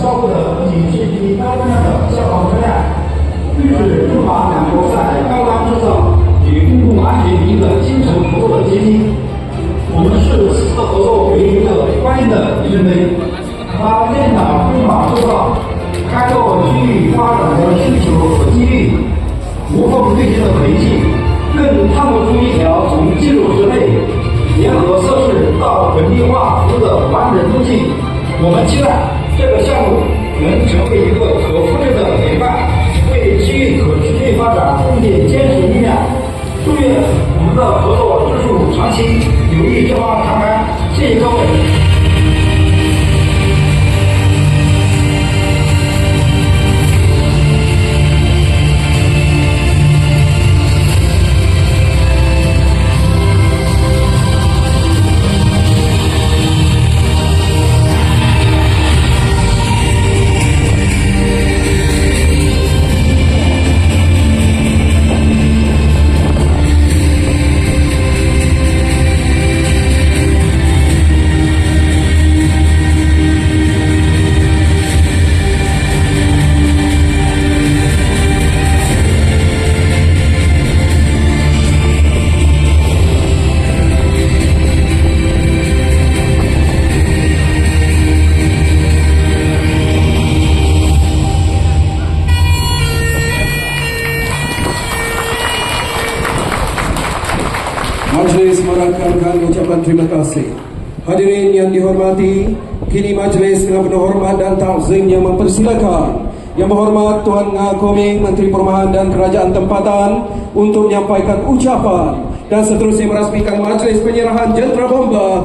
交付的已是以高质量的消防车辆，预示中法两国在高档制造与公共安全领域的精诚合作的结晶。我们视此次合作为一个关键的里程碑，它验证了中法制造开拓区域发展的需求和机遇，无缝对接的轨迹，更探索出一条从技术适配、联合测试到本地化服务的完整路径。我们期待这个项目能成为一个可复制的典范，为区域可持续发展贡献坚实力量。祝愿我们的合作之树长青，友谊之花常开。谢谢各位。Majelis menakarkan ucapan terima kasih. Hadirin yang dihormati, kini majelis dengan penuh hormat dan takzim yang mempersilakan Yang Berhormat Tuan Nga Koming, Menteri Perumahan dan Kerajaan Tempatan untuk menyampaikan ucapan dan seterusnya merasmikan majlis penyerahan jentera bomba